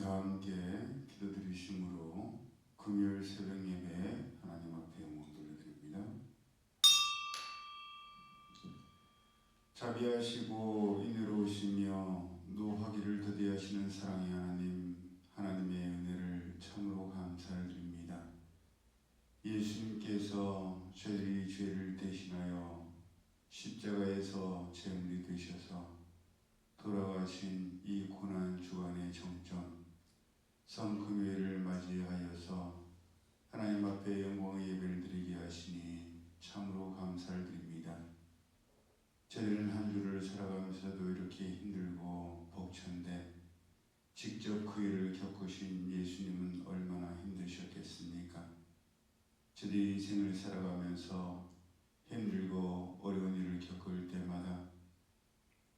다 함께 기도드리심으로 금요일 새벽 예배 하나님 앞에 영광 돌려드립니다. 자비하시고 인애로우시며 노하기를 더디하시는 사랑의 하나님, 하나님의 은혜를 참으로 감사를 드립니다. 예수님께서 저희들이 죄를 대신하여 십자가에서 제물이 되셔서 돌아가신 이 고난 주간의 정점 성금요일을 맞이하여서 하나님 앞에 영광의 예배를 드리게 하시니 참으로 감사를 드립니다. 저희는 한 주를 살아가면서도 이렇게 힘들고 벅찬데 직접 그 일을 겪으신 예수님은 얼마나 힘드셨겠습니까? 저희 인생을 살아가면서 힘들고 어려운 일을 겪을 때마다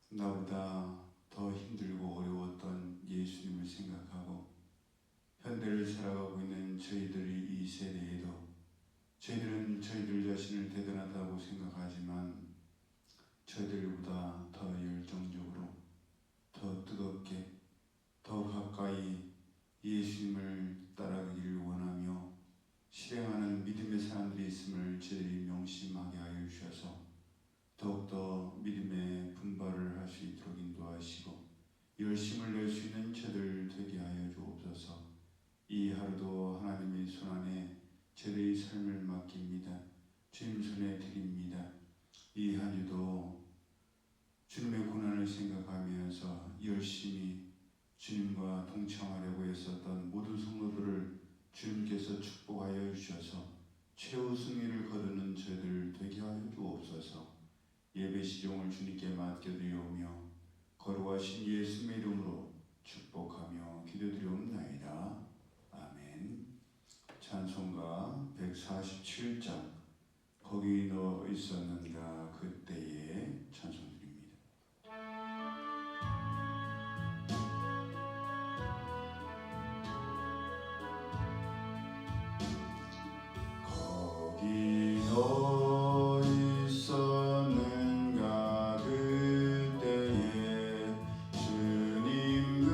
나보다 더 힘들고 어려웠던 예수님을 생각하고 현대를 살아가고 있는 저희들이 이 세대에도 저희들은 저희들 자신을 대단하다고 생각하지만 저희들보다 더 열정적으로 더 뜨겁게 더 가까이 예수님을 따라가기를 원하며 실행하는 믿음의 사람들이 있음을 저희들이 명심하게 하여 주셔서 더욱더 믿음의 분발을 할 수 있도록 인도하시고 열심을 낼 수 있는 저들 되게 하여 주옵소서. 이 하루도 하나님의 손안에 저희의 삶을 맡깁니다. 주님 손에 드립니다. 이 한 주도 주님의 고난을 생각하면서 열심히 주님과 동참하려고 했었던 모든 성도들을 주님께서 축복하여 주셔서 최후 승리를 거두는 저희들 되게 하여 주옵소서. 예배 시종을 주님께 맡겨드리오며 거룩하신 예수님의 이름으로 축복하며 기도드리옵나이다. 아멘. 찬송가 147장 거기 너 있었는가 그때에 찬송드립니다. 거기 너 있었는가 그때에 주님 그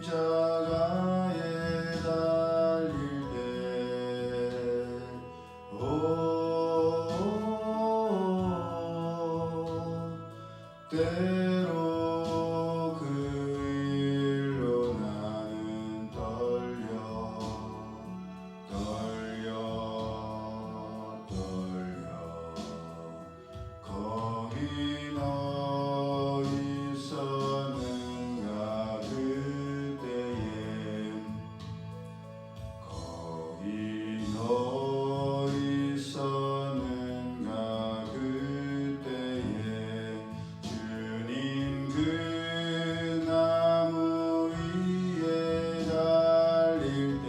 십자가에 달릴 때 때로 그 일로 나는 떨려 거기 너 있었는가 그때에 거기 너 있었는가 그때에 주님 그 나무 위에 달릴 때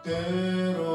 때로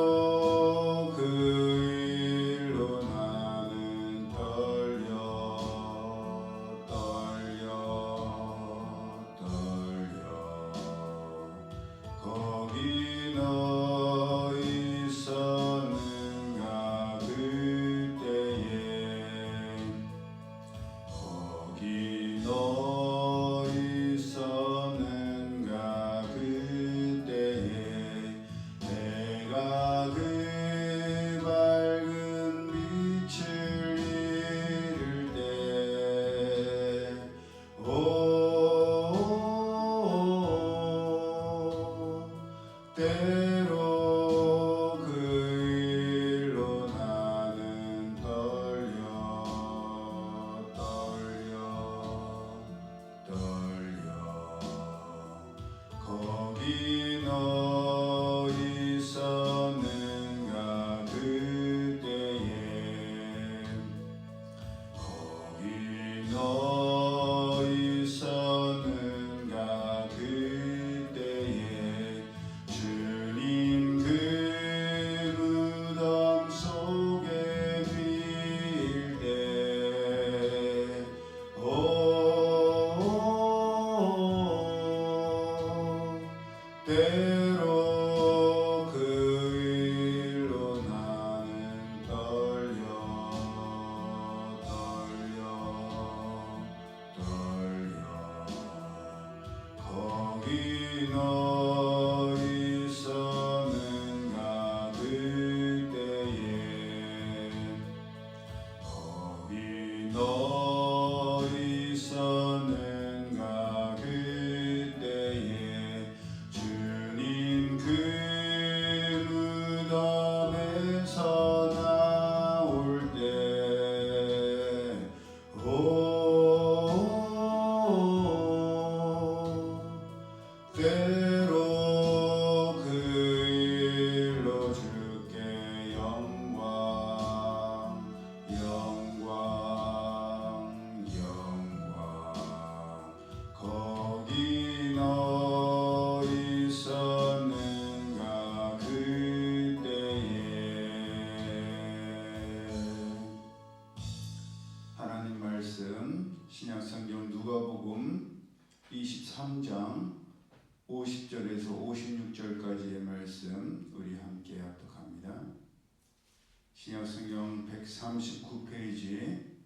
신약성경 139페이지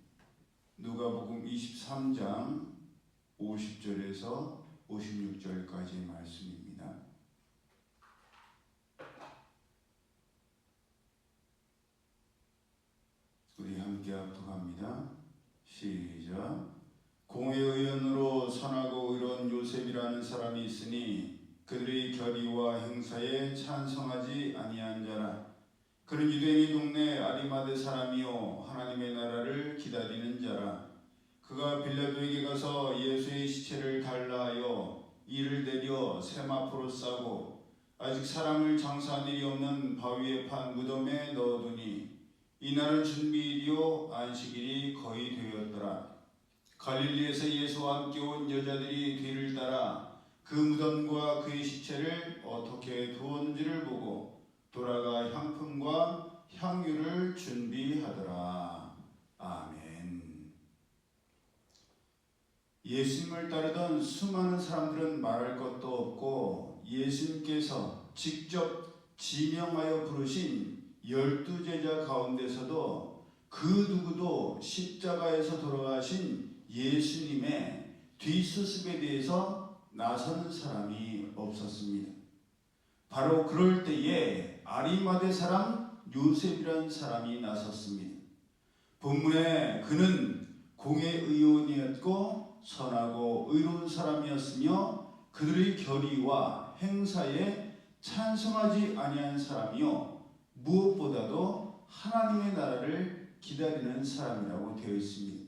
누가복음 23장 50절에서 56절까지의 말씀입니다. 우리 함께 합독합니다. 시작. 공회 의원으로 선하고 의로운 요셉이라는 사람이 있으니 그들의 결의와 행사에 찬성하지 아니한 자라. 그는 유대인의 동네 아리마대 사람이요 하나님의 나라를 기다리는 자라. 그가 빌라도에게 가서 예수의 시체를 달라 하여 이를 내려 세마포로 싸고 아직 사람을 장사한 일이 없는 바위에 판 무덤에 넣어두니 이날은 준비일이요 안식일이 거의 되었더라. 갈릴리에서 예수와 함께 온 여자들이 뒤를 따라 그 무덤과 그의 시체를 어떻게 두었는지를 보고 돌아가 향품과 향유를 준비하더라. 아멘. 예수님을 따르던 수많은 사람들은 말할 것도 없고 예수님께서 직접 지명하여 부르신 12제자 가운데서도 그 누구도 십자가에서 돌아가신 예수님의 뒷수습에 대해서 나서는 사람이 없었습니다. 바로 그럴 때에 아리마대 사람 요셉이라는 사람이 나섰습니다. 본문에 그는 공회 의원이었고 선하고 의로운 사람이었으며 그들의 결의와 행사에 찬성하지 아니한 사람이요 무엇보다도 하나님의 나라를 기다리는 사람이라고 되어 있습니다.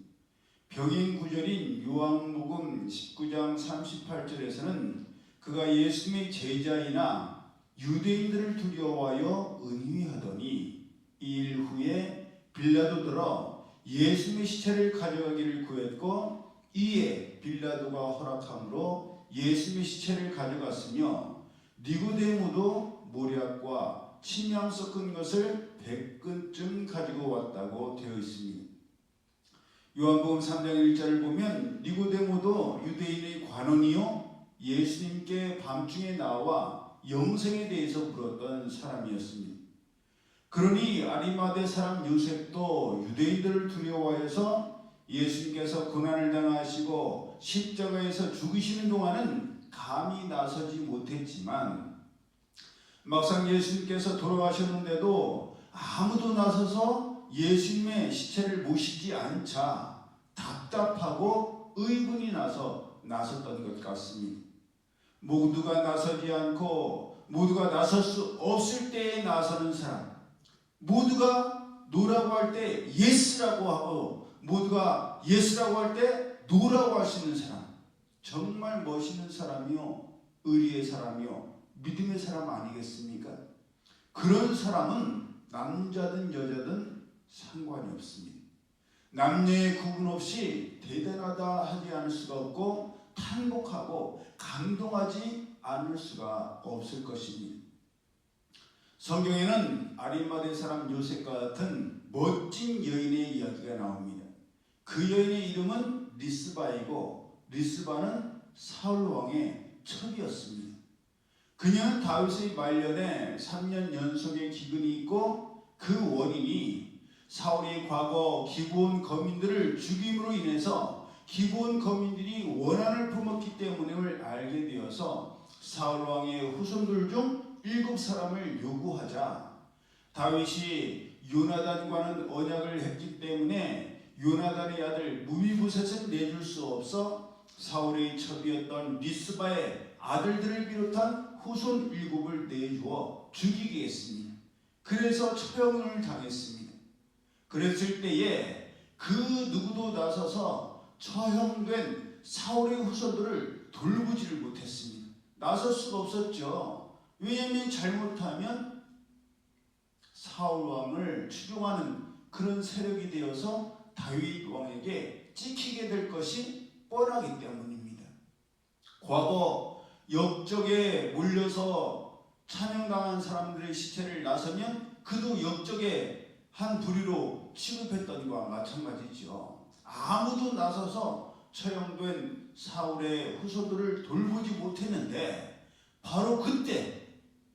병인 구절인 요한복음 19장 38절에서는 그가 예수님의 제자이나 유대인들을 두려워하여 은휘하더니 이 일 후에 빌라도더러 예수님의 시체를 가져가기를 구했고 이에 빌라도가 허락함으로 예수님의 시체를 가져갔으며 니고데모도 모략과 침향 섞은 것을 100근쯤 가지고 왔다고 되어 있습니다. 요한복음 3장 1절을 보면 니고데모도 유대인의 관원이요 예수님께 밤중에 나와 영생에 대해서 물었던 사람이었습니다. 그러니 아리마대 사람 요셉도 유대인들을 두려워해서 예수님께서 고난을 당하시고 십자가에서 죽으시는 동안은 감히 나서지 못했지만 막상 예수님께서 돌아가셨는데도 아무도 나서서 예수님의 시체를 모시지 않자 답답하고 의분이 나서 나섰던 것 같습니다. 모두가 나서지 않고 모두가 나설 수 없을 때에 나서는 사람, 모두가 노라고 할 때 예스라고 하고 모두가 예스라고 할 때 노라고 하시는 사람, 정말 멋있는 사람이요 의리의 사람이요 믿음의 사람 아니겠습니까? 그런 사람은 남자든 여자든 상관이 없습니다. 남녀의 구분 없이 대단하다 하지 않을 수가 없고 탄복하고 감동하지 않을 수가 없을 것입니다. 성경에는 아리마대 사람 요셉과 같은 멋진 여인의 이야기가 나옵니다. 그 여인의 이름은 리스바이고 리스바는 사울 왕의 첩이었습니다. 그녀는 다윗의 말년에 3년 연속의 기근이 있고 그 원인이 사울이 과거 기브온 거민들을 죽임으로 인해서 기브온 거민들이 원한을 품었기 때문임을 알게 되어서 사울 왕의 후손들 중 7사람을 요구하자 다윗이 요나단과는 언약을 했기 때문에 요나단의 아들 무비보셋은 내줄 수 없어 사울의 첩이었던 리스바의 아들들을 비롯한 후손 7을 내주어 죽이게 했습니다. 그래서 처형을 당했습니다. 그랬을 때에 그 누구도 나서서 처형된 사울의 후손들을 돌보지를 못했습니다. 나설 수가 없었죠. 왜냐하면 잘못하면 사울 왕을 추종하는 그런 세력이 되어서 다윗 왕에게 찍히게 될 것이 뻔하기 때문입니다. 과거 역적에 몰려서 찬양당한 사람들의 시체를 나서면 그도 역적의 한 부류로 취급했던 것과 마찬가지죠. 아무도 나서서 처형된 사울의 후손들을 돌보지 못했는데 바로 그때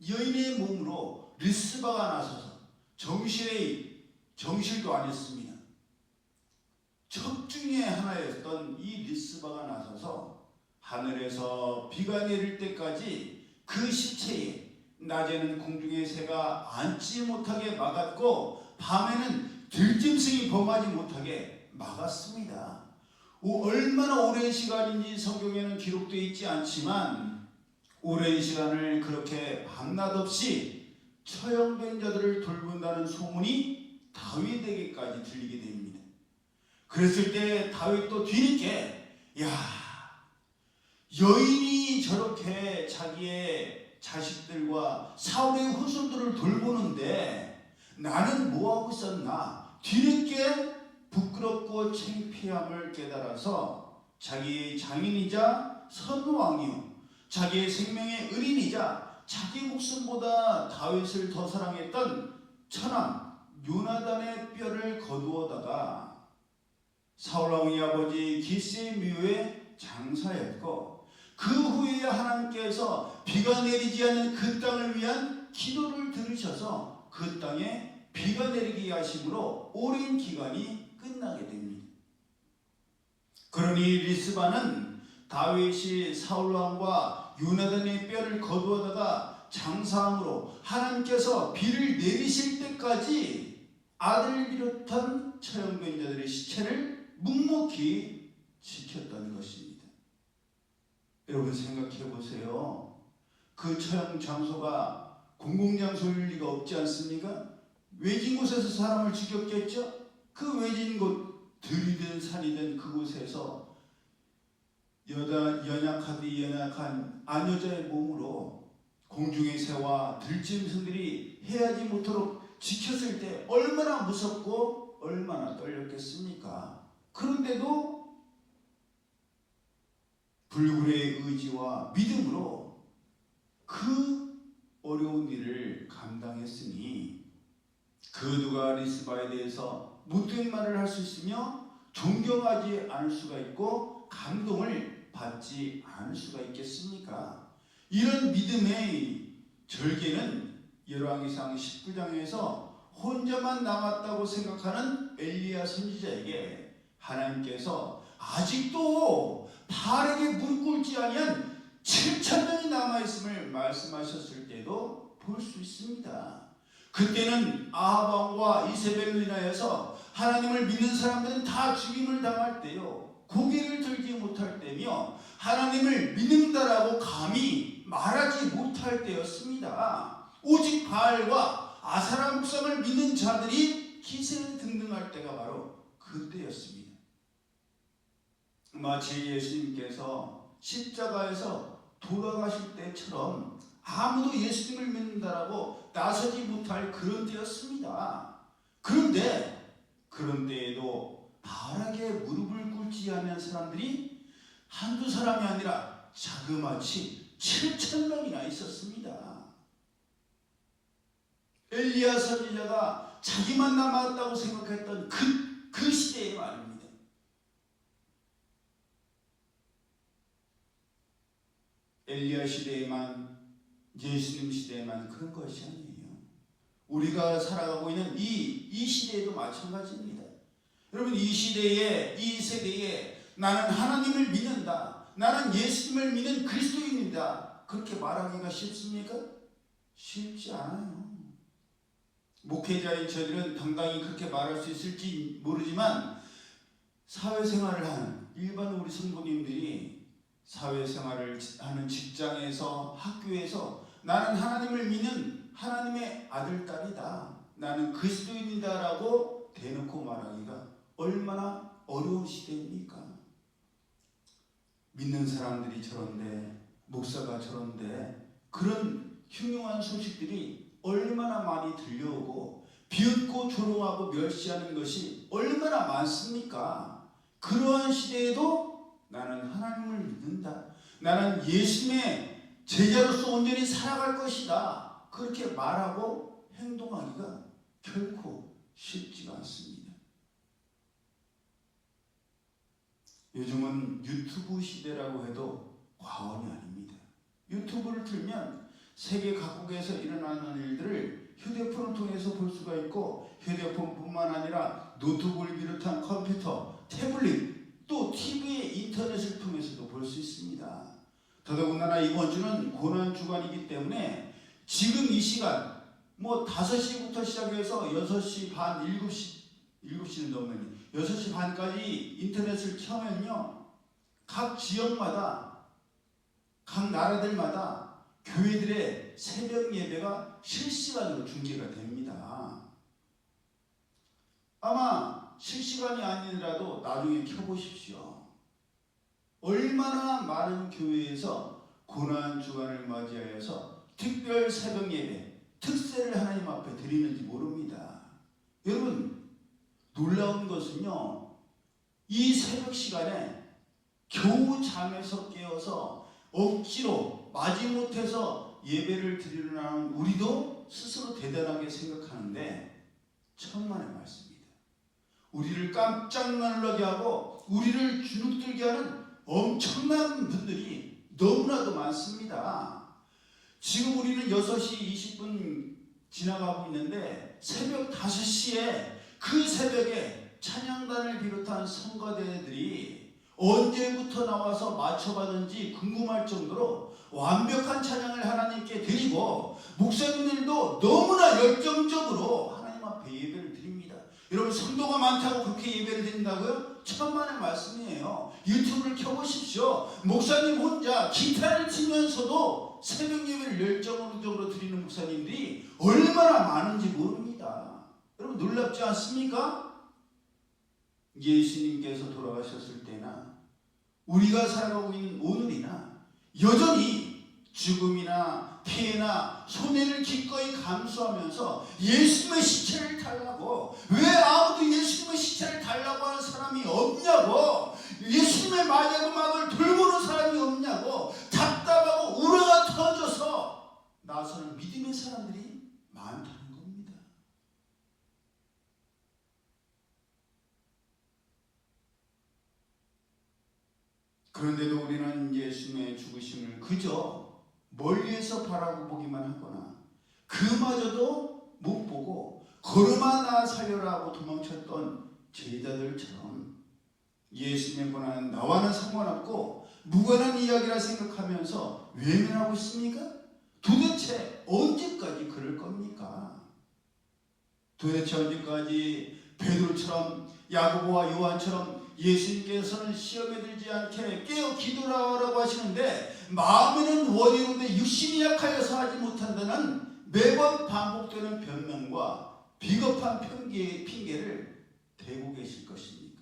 여인의 몸으로 리스바가 나서서 정실의 정실도 아니었습니다. 첩중의 하나였던 이 리스바가 나서서 하늘에서 비가 내릴 때까지 그 시체에 낮에는 공중의 새가 앉지 못하게 막았고 밤에는 들짐승이 범하지 못하게 막았습니다. 얼마나 오랜 시간인지 성경에는 기록되어 있지 않지만 오랜 시간을 그렇게 밤낮 없이 처형된 자들을 돌본다는 소문이 다윗에게까지 들리게 됩니다. 그랬을 때 다윗도 뒤늦게 여인이 저렇게 자기의 자식들과 사울의 후손들을 돌보는데 나는 뭐하고 있었나? 뒤늦게 부끄럽고 창피함을 깨달아서 자기의 장인이자 선왕이요 자기의 생명의 은인이자 자기 목숨보다 다윗을 더 사랑했던 처남 요나단의 뼈를 거두어다가 사울왕의 아버지 기스의 묘에 장사했고 그 후에 하나님께서 비가 내리지 않는 그 땅을 위한 기도를 들으셔서 그 땅에 비가 내리게 하심으로 오랜 기간이 끝나게 됩니다. 그러니 리스바는 다윗이 사울왕과 요나단의 뼈를 거두어다가 장사함으로 하나님께서 비를 내리실 때까지 아들을 비롯한 처형된 자들의 시체를 묵묵히 지켰던 것입니다. 여러분 생각해 보세요. 그 처형 장소가 공공장소일 리가 없지 않습니까? 외진 곳에서 사람을 죽였겠죠? 그 외진 곳, 들이든 산이든 그곳에서 연약한 아녀자의 몸으로 공중의 새와 들짐승들이 해하지 못하도록 지켰을 때 얼마나 무섭고 얼마나 떨렸겠습니까? 그런데도 불굴의 의지와 믿음으로 그 어려운 일을 감당했으니 그 누가 리스바에 대해서 못된 말을 할 수 있으며 존경하지 않을 수가 있고 감동을 받지 않을 수가 있겠습니까? 이런 믿음의 절개는 열왕기상 19장에서 혼자만 남았다고 생각하는 엘리야 선지자에게 하나님께서 아직도 바알에게 무릎 꿇지 아니한 7,000명이 남아있음을 말씀하셨을 때도 볼 수 있습니다. 그때는 아합 왕과 이세벨로 인하여서 하나님을 믿는 사람들은 다 죽임을 당할 때요 고개를 들지 못할 때며 하나님을 믿는다라고 감히 말하지 못할 때였습니다. 오직 바알과 아사라 목상을 믿는 자들이 기세등등할 때가 바로 그때였습니다. 마치 예수님께서 십자가에서 돌아가실 때처럼 아무도 예수님을 믿는다라고 나서지 못할 그런 때였습니다. 그런 때에도 바알에게 무릎을 꿇지 않는 사람들이 한두 사람이 아니라 자그마치 7,000명이나 있었습니다. 엘리야 선지자가 자기만 남았다고 생각했던 그 시대의 말입니다. 엘리야 시대에만, 예수님 시대에만 그런 것이 아니에요. 우리가 살아가고 있는 이 시대에도 마찬가지입니다. 여러분, 이 시대에, 이 세대에 나는 하나님을 믿는다, 나는 예수님을 믿는 그리스도인이다, 그렇게 말하기가 쉽습니까? 쉽지 않아요. 목회자인 저희들은 당당히 그렇게 말할 수 있을지 모르지만 사회생활을 하는 일반 우리 성도님들이 사회생활을 하는 직장에서, 학교에서 나는 하나님을 믿는 하나님의 아들, 딸이다, 나는 그리스도인이다 라고 대놓고 말하기가 얼마나 어려운 시대입니까? 믿는 사람들이 저런데, 목사가 저런데, 그런 흉흉한 소식들이 얼마나 많이 들려오고 비웃고 조롱하고 멸시하는 것이 얼마나 많습니까? 그러한 시대에도 나는 하나님을 믿는다, 나는 예수님의 제자로서 온전히 살아갈 것이다, 그렇게 말하고 행동하기가 결코 쉽지가 않습니다. 요즘은 유튜브 시대라고 해도 과언이 아닙니다. 유튜브를 틀면 세계 각국에서 일어나는 일들을 휴대폰을 통해서 통해서 볼 수가 있고 휴대폰뿐만 아니라 노트북을 비롯한 컴퓨터, 태블릿, 또 TV에 인터넷을 통해서도 볼 수 있습니다. 더더군다나 이번 주는 고난주간이기 때문에 지금 이 시간 5시부터 시작해서 6시 반, 7시는 넘으면 6시 반까지 인터넷을 켜면요, 각 지역마다, 각 나라들마다 교회들의 새벽 예배가 실시간으로 중계가 됩니다. 아마 실시간이 아니더라도 나중에 켜보십시오. 얼마나 많은 교회에서 고난주간을 맞이하여서 특별 새벽 예배, 특세를 하나님 앞에 드리는지 모릅니다. 여러분, 놀라운 것은요, 이 새벽 시간에 겨우 잠에서 깨어서 억지로 마지못해서 예배를 드리려는 우리도 스스로 대단하게 생각하는데 천만의 말씀입니다. 우리를 깜짝 놀라게 하고 우리를 주눅들게 하는 엄청난 분들이 너무나도 많습니다. 지금 우리는 6시 20분 지나가고 있는데 새벽 5시에 그 새벽에 찬양단을 비롯한 성가대들이 언제부터 나와서 맞춰봤는지 궁금할 정도로 완벽한 찬양을 하나님께 드리고 목사님들도 너무나 열정적으로 하나님 앞에 예배를 드립니다. 여러분, 성도가 많다고 그렇게 예배를 드린다고요? 천만의 말씀이에요. 유튜브를 켜보십시오. 목사님 혼자 기타를 치면서도 새벽 예배를 열정적으로 드리는 목사님들이 얼마나 많은지 모릅니다. 여러분, 놀랍지 않습니까? 예수님께서 돌아가셨을 때나 우리가 살아가고 있는 오늘이나 여전히 죽음이나 피해나 손해를 기꺼이 감수하면서 예수님의 시체를 달라고, 왜 아무도 예수님의 시체를 달라고 하는 사람이 없냐고, 예수님의 마지막을 돌보는 사람이 없냐고 답답하고 우라가 터져서 나서는 믿음의 사람들이 많다는 겁니다. 그런데도 우리는 예수님의 죽으심을 그저 멀리에서 바라보기만 하거나 그마저도 못 보고 걸음아 나 살려라 하고 도망쳤던 제자들처럼 예수님의 고난은 나와는 상관없고 무관한 이야기라 생각하면서 외면하고 있습니까? 도대체 언제까지 그럴 겁니까? 도대체 언제까지 베드로처럼 야고보와 요한처럼 예수님께서는 시험에 들지 않게 깨어 기도하라고 하시는데 마음에는 원이로되 육신이 약하여서 하지 못한다는 매번 반복되는 변명과 비겁한 핑계를 대고 계실 것입니까?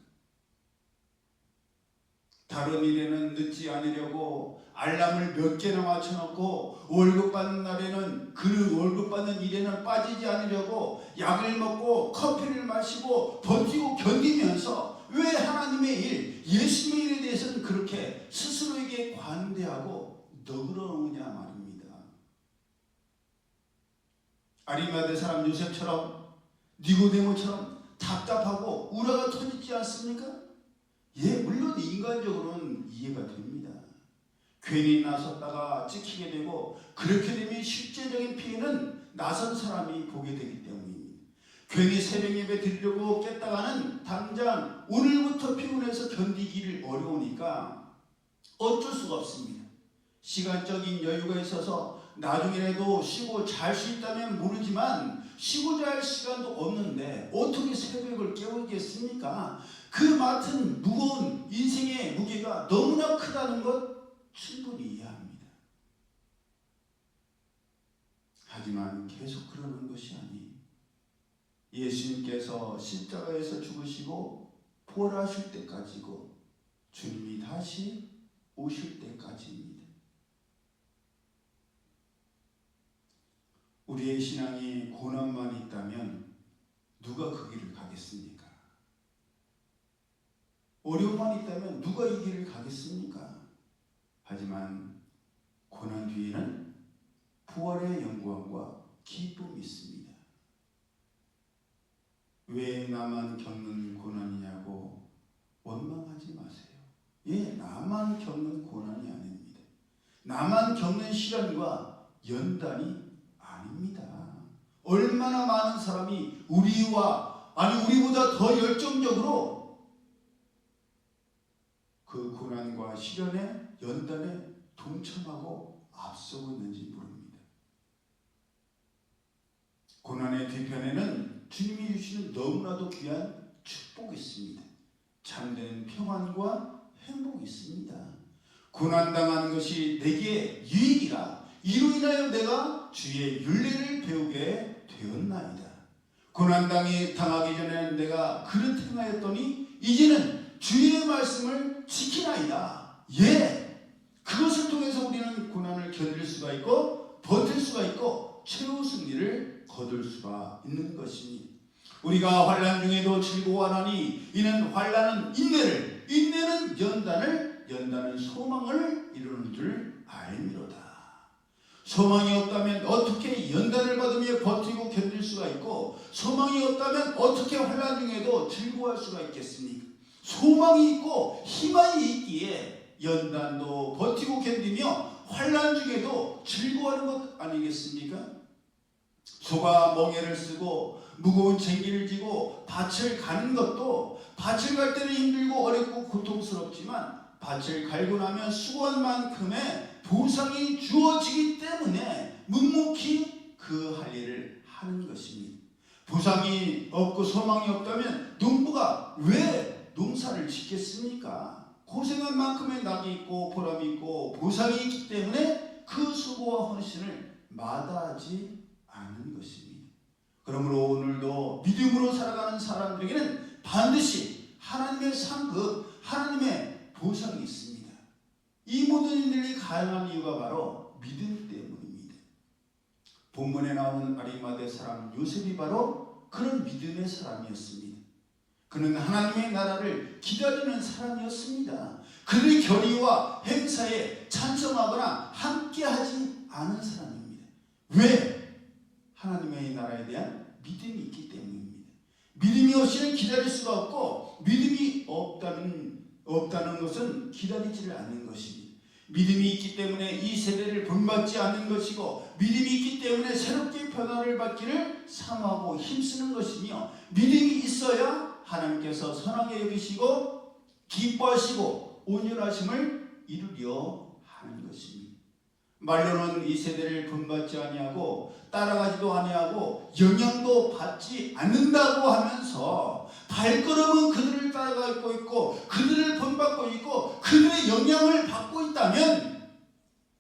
다른 일에는 늦지 않으려고 알람을 몇 개나 맞춰놓고 월급 받는 날에는 그 월급 받는 일에는 빠지지 않으려고 약을 먹고 커피를 마시고 버티고 견디면서 왜 하나님의 일, 예수님의 일에 대해서는 그렇게 스스로에게 관대하고 너그러우냐 말입니다. 아리마대 사람 요셉처럼 니고데모처럼 답답하고 우라가 터지지 않습니까? 예, 물론 인간적으로는 이해가 됩니다. 괜히 나섰다가 찍히게 되고 그렇게 되면 실제적인 피해는 나선 사람이 보게 되기 때문입니다. 괜히 새벽 예배 드리려고 깼다가는 당장 오늘부터 피곤해서 견디기를 어려우니까 어쩔 수가 없습니다. 시간적인 여유가 있어서 나중에라도 쉬고 잘 수 있다면 모르지만 쉬고 잘 시간도 없는데 어떻게 새벽을 깨우겠습니까? 그 맡은 무거운 인생의 무게가 너무나 크다는 것 충분히 이해합니다. 하지만 계속 그러는 것이 아니, 예수님께서 십자가에서 죽으시고 부활하실 때까지고 주님이 다시 오실 때까지입니다. 우리의 신앙이 고난만 있다면 누가 그 길을 가겠습니까? 어려움만 있다면 누가 이 길을 가겠습니까? 하지만 고난 뒤에는 부활의 영광과 기쁨이 있습니다. 왜 나만 겪는 고난이냐고 원망하지 마세요. 예, 나만 겪는 고난이 아닙니다. 나만 겪는 시련과 연단이 아닙니다. 얼마 얼마나 많은 사람이 우리보다 더 열정적으로 그 고난과 시련에 연단에 동참하고 앞서고 있는지 모릅니다. 고난의 뒤편에는 주님이 주시는 너무나도 귀한 축복이 있습니다. 참된 평안과 행복이 있습니다. 고난당하는 것이 내게 유익이라 이로 인하여 내가 주의 율례를 배우게 되었나이다. 고난당하기 전에는 내가 그릇 행하였더니 이제는 주의 말씀을 지키나이다. 그것을 통해서 우리는 고난을 견딜 수가 있고 버틸 수가 있고 최후 승리를 거둘 수가 있는 것입니다. 우리가 환난 중에도 즐거워하나니 이는 환난은 인내를, 인내는 연단을, 연단은 소망을 이루는 줄 알미로다. 소망이 없다면 어떻게 연단을 받으며 버티고 견딜 수가 있고, 소망이 없다면 어떻게 환난 중에도 즐거워할 수가 있겠습니까? 소망이 있고 희망이 있기에 연단도 버티고 견디며 환난 중에도 즐거워하는 것 아니겠습니까? 소가 멍에를 쓰고 무거운 쟁기를 지고 밭을 가는 것도 밭을 갈 때는 힘들고 어렵고 고통스럽지만 밭을 갈고 나면 수고한 만큼의 보상이 주어지기 때문에 묵묵히 그 할 일을 하는 것입니다. 보상이 없고 소망이 없다면 농부가 왜 농사를 짓겠습니까? 고생한 만큼의 낙이 있고 보람이 있고 보상이 있기 때문에 그 수고와 헌신을 마다하지 않는 것입니다. 그러므로 오늘도 믿음으로 살아가는 사람들에게는 반드시 하나님의 상급, 하나님의 보상이 있습니다. 이 모든 일들이 가능한 이유가 바로 믿음 때문입니다. 본문에 나오는 아리마대 사람 요셉이 바로 그런 믿음의 사람이었습니다. 그는 하나님의 나라를 기다리는 사람이었습니다. 그의 결의와 행사에 찬성하거나 함께하지 않은 사람입니다. 왜? 하나님의 나라에 대한 믿음이 있기 때문입니다. 믿음이 없이는 기다릴 수가 없고, 믿음이 없다는 것은 기다리지를 않는 것입니다. 믿음이 있기 때문에 이 세대를 본받지 않는 것이고, 믿음이 있기 때문에 새롭게 변화를 받기를 사모하고 힘쓰는 것이며, 믿음이 있어야 하나님께서 선하게 여기시고 기뻐하시고 온전하심을 이루려 하는 것입니다. 말로는 이 세대를 본받지 아니하고 따라가지도 아니하고 영향도 받지 않는다고 하면서 발걸음은 그들을 따라가고 있고 그들을 본받고 있고 그들의 영향을 받고 있다면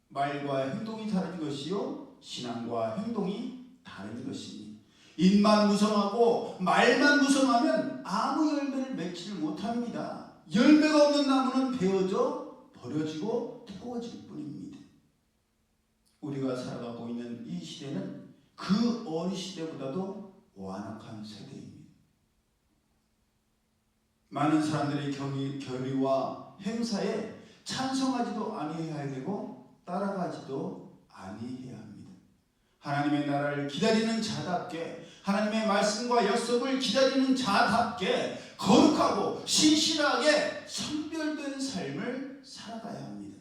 말과 행동이 다른 것이요 신앙과 행동이 다른 것입니다. 입만 무성하고 말만 무성하면 아무 열매를 맺지를 못합니다. 열매가 없는 나무는 베어져 버려지고 태워질 뿐입니다. 우리가 살아가고 있는 이 시대는 그 어느 시대보다도 완악한 세대입니다. 많은 사람들의 결의와 행사에 찬성하지도 아니해야 되고 따라가지도 아니해야 합니다. 하나님의 나라를 기다리는 자답게, 하나님의 말씀과 약속을 기다리는 자답게 거룩하고 신실하게 선별된 삶을 살아가야 합니다.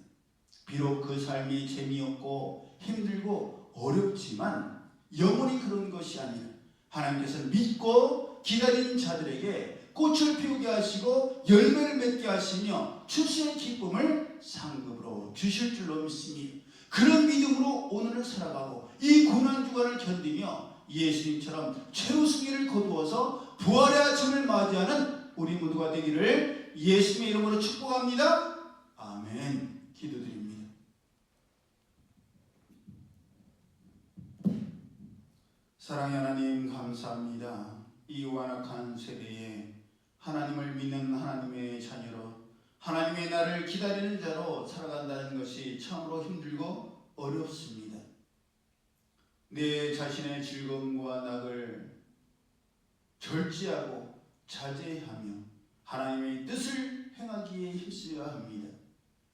비록 그 삶이 재미없고 힘들고 어렵지만 영원히 그런 것이 아니라 하나님께서 믿고 기다리는 자들에게 꽃을 피우게 하시고 열매를 맺게 하시며 출세의 기쁨을 상급으로 주실 줄로 믿습니다. 그런 믿음으로 오늘을 살아가고 이 고난주간을 견디며 예수님처럼 최후 승리를 거두어서 부활의 아침을 맞이하는 우리 모두가 되기를 예수님의 이름으로 축복합니다. 아멘. 기도드립니다. 사랑의 하나님 감사합니다. 이 완악한 세대에 하나님을 믿는 하나님의 자녀로 하나님의 나를 기다리는 자로 살아간다는 것이 참으로 힘들고 어렵습니다. 내 자신의 즐거움과 낙을 절제하고 자제하며 하나님의 뜻을 행하기에 힘써야 합니다.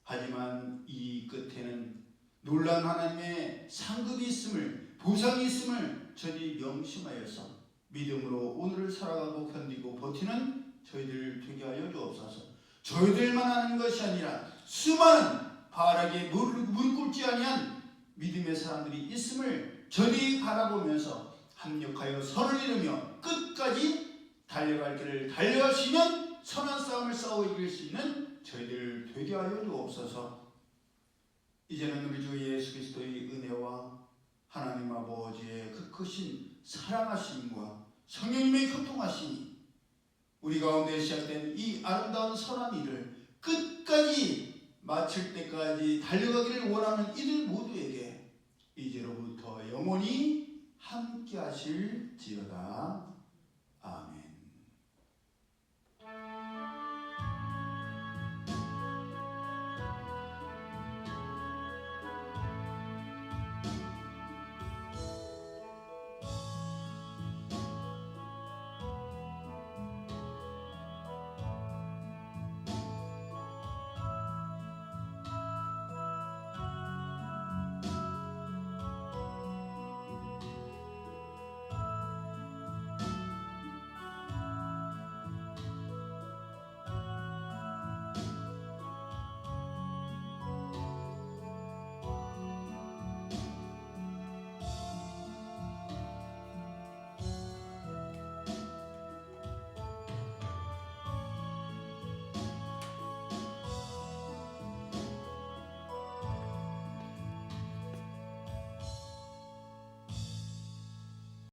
하지만 이 끝에는 놀라운 하나님의 상급이 있음을, 보상이 있음을 저희 명심하여서 믿음으로 오늘을 살아가고 견디고 버티는 저희들 되게 하여 주옵소서. 저희들만 하는 것이 아니라 수많은 바알에게 무릎 꿇지 아니한 믿음의 사람들이 있음을 저희 바라보면서 합력하여 선을 이루며 끝까지 달려갈 길을 달려갈 수 있는 선한 싸움을 싸워 이길 수 있는 저희들 되게 하여 주옵소서. 이제는 우리 주 예수 그리스도의 은혜와 하나님 아버지의 그 크신 사랑하심과 성령님의 교통하심이 우리 가운데 시작된 이 아름다운 선한 일을 끝까지 마칠 때까지 달려가기를 원하는 이들 모두에게 이제로부터 영원히 함께 하실지어다. 아멘.